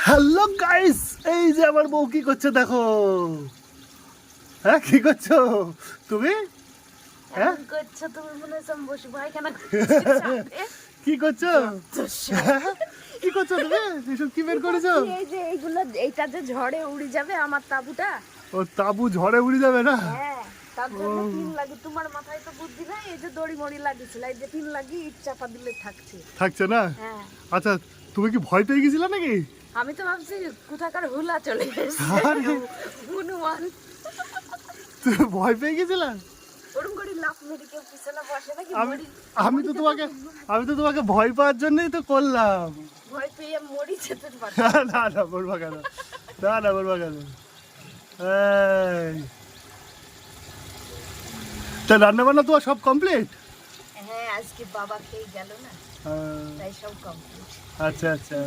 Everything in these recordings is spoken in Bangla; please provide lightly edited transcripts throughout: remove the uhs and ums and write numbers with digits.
হ্যালো গাইস, এই যে আমার বউ কি করছে দেখো। হ্যাঁ, কি করছো তুমি? হ্যাঁ, কি করছো তুমি? মনে হচ্ছে আমি বসে পায়খানা কি করছো? কি করছো তুমি? এসব কি বের করেছো? এই যে এইগুলো, এইটা যে ঝড়ে উড়ে যাবে আমার তাবুটা। ও তাবু ঝড়ে উড়ে যাবে না? হ্যাঁ, তার জন্য পিন লাগি। তোমার মাথায় তো বুদ্ধি নাই, এই যে দড়ি মড়ি লাগিয়েছিল, এই যে পিন লাগি ইট চাপা দিলে থাকছে। থাকছে না? হ্যাঁ, আচ্ছা, তুমি কি ভয় পেয়ে গেছিলে নাকি? আমি তো ভাবছি কোথাকার হুলা চলে এসেছে। আরে, হনুমান তুমি ভয় পেয়ে গেছিলে? ওরকম করে লাফ মেরে কেউ পিছনে বসে নাকি? আমি আমি তো তোমাকে ভয় পাওয়ার জন্যই তো করলাম। ভয় পেয়ে মরি যেতে পারি। না না, বলবা কেন? না বলবা কেন? এই, তা রান্না বান্না তোমার সব কমপ্লিট? হ্যাঁ, আজকে বাবা খেয়ে গেল না, তাই সব কমপ্লিট। আচ্ছা আচ্ছা,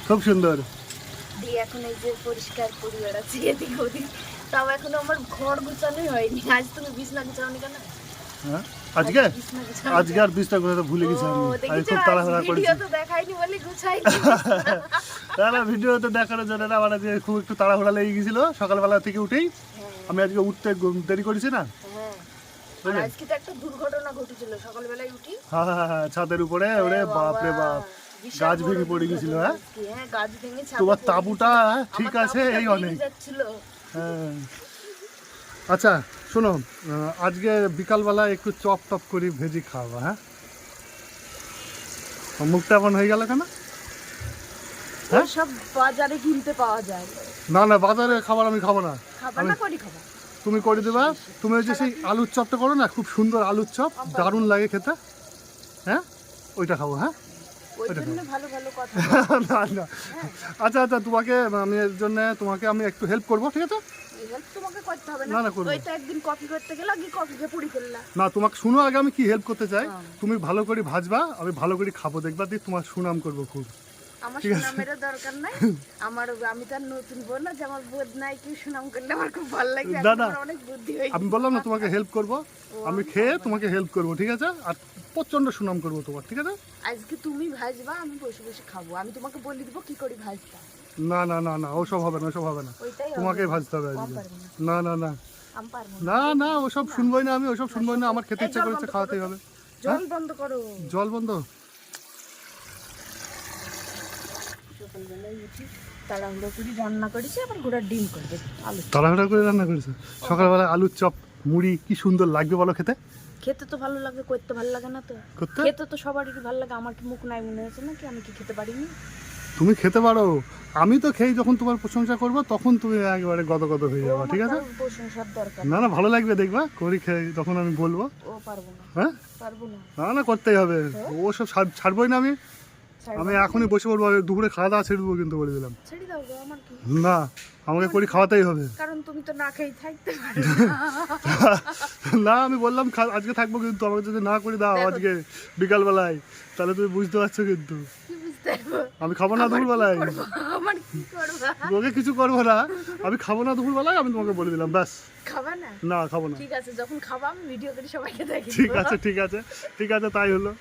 খুব সুন্দর। দিয়ে এখন এই যে পরিষ্কার করে বেড়াচ্ছি এদিক ওদিক। তাও এখনো আমার ঘর গুছানোই হয়নি। আজ তুমি বিছনা গুছাওনি কেন? হ্যাঁ, আজকে বিছনা গুছাও। আজকে আর বিশটা কথা ভুলে গেছি আমি। আমি খুব তাড়াহুড়া করেছি। ভিডিও তো দেখাইনি বলে গুছাইনি। না, ভিডিওতে দেখানোর জন্য না, আমার আজকে খুব একটু তাড়াহুড়া লেগে গেছিল সকালবেলা থেকে উঠেই। আমি আজকে উঠতে দেরি করেছি না। হ্যাঁ, আর আজকে তো একটা দুর্ঘটনা ঘটেছিল সকালবেলায় উঠি। হ্যাঁ, ছাদের উপরে ওরে বাপরে বাপ, বিশাল গাছ বড় ভেঙে পড়ে গেছিল। হ্যাঁ, দুর্ঘটনা। হ্যাঁ, গাছ ভেঙে ছাদে তোমার পড়ে তাঁবুটা গেছিল। ঠিক আমার আছে, তাঁবুটা এই ভেঙে অনেক। যাচ্ছিল। হ্যাঁ, আচ্ছা শোনো, আজকে বিকালবেলা একটু চপ টপ করে ভেজি খাওয়া। হ্যাঁ, মুখটা এমন হয়ে গেল কেন? হ্যাঁ? সব বাজারে কিনতে পাওয়া যায়। না, বাজারে খাবার আমি খাবো না। খাবার না করি খাবার। তুমি করে দেবা। তুমি ওই যে সেই আলুর চপটা করো না, খুব সুন্দর আলুর চপ, দারুণ লাগে খেতে। হ্যাঁ, ওইটা খাবো। হ্যাঁ, ওই জন্য ভালো ভালো কথা। না। আচ্ছা, তোমাকে আমি এর জন্য তোমাকে আমি একটু হেল্প করবো, ঠিক আছে? হেল্প তোমাকে করতে হবে না, না। করবো। ওই তো একদিন কপি করতে গেলে আগে কপিকে পুড়ি ফেললা। না, তোমাকে শুনো আগে আমি কি হেল্প করতে চাই। তুমি ভালো করে ভাজবা, আমি ভালো করে খাবো, দেখবা দিয়ে তোমার সুনাম করবো খুব। আমার সুনামের দরকার নাই। আমি তো আর নতুন বোন না যে আমার বোধ নাই, কি সুনাম করলে আমার খুব ভালো লাগে। না, আমার অনেক বুদ্ধি হয়ে আমি বললাম না তোমাকে হেল্প করবো, আমি খেয়ে তোমাকে হেল্প করবো, ঠিক আছে? আর প্রচন্ড সুনাম করবো তোমার, ঠিক আছে? আজকে তুমি ভাজবা, আমি বসে বসে খাবো। আমি তোমাকে বলে দিব কি করে ভাজবা। না, ওসব হবে না, ওসব হবে না। ওইটাই তোমাকে ভাজতে হবে আজকে। না, আমি পারবো না, ওসব শুনবোই না, আমি ওসব শুনবোই না। আমার খেতে ইচ্ছা করেছে, খাওয়াতেই হবে। জল বন্ধ করো। জল বন্ধ? সকালবেলায় উঠি তাড়াহুড়ো করে রান্না করেছি, আবার ঘোড়ার ডিম করবে। আলু তাড়াহুড়া করে রান্না করেছে সকালবেলা? আলুর চপ মুড়ি কি সুন্দর লাগবে বলো খেতে? খেতে তো ভালো লাগবে, করতে ভালো লাগে না তো? করতে খেতে তো সবারই ভালো লাগে। আমার কি মুখ নাই মনে হচ্ছে নাকি আমি কি খেতে পারিনি? তুমি খেতে পারো, আমি তো খেয়ে যখন তোমার প্রশংসা করবো তখন তুমি একেবারে গদগদ হয়ে যাবে, ঠিক আছে? প্রশংসার দরকার না, ভালো লাগবে দেখবা করি খেয়ে যখন আমি বলবো। ও পারবো না, হ্যাঁ, পারবো না। না, করতেই হবে। ও সব ছাড়বোই না আমি। আমি এখনই বসে পড়বো, দুপুরে খাওয়া দাওয়া ছেড়ে দেবো কিন্তু, বলে দিলাম। ছেড়ে দাও গো, আমার কি? না, আমাকে করি খাওয়াতেই হবে। কারণ তুমি তো না খেয়ে থাকতে পারো না, আমি বললাম আজকে থাকবো, কিন্তু আমাকে যদি না করে দাও আজকে বিকালবেলায়, তাহলে তুমি বুঝতে পারছো কিন্তু। কি বুঝতে পারবো? আমি খাবো না দুপুরবেলায়। আমার কি করবা? তোকে কিছু করবো না, আমি খাবো না দুপুরবেলায়, আমি তোমাকে বলে দিলাম, ব্যাস। খাবা না? না, খাবো না। ঠিক আছে, যখন খাবা আমি ভিডিও করে সবাইকে দেখি। ঠিক আছে, তাই হলো।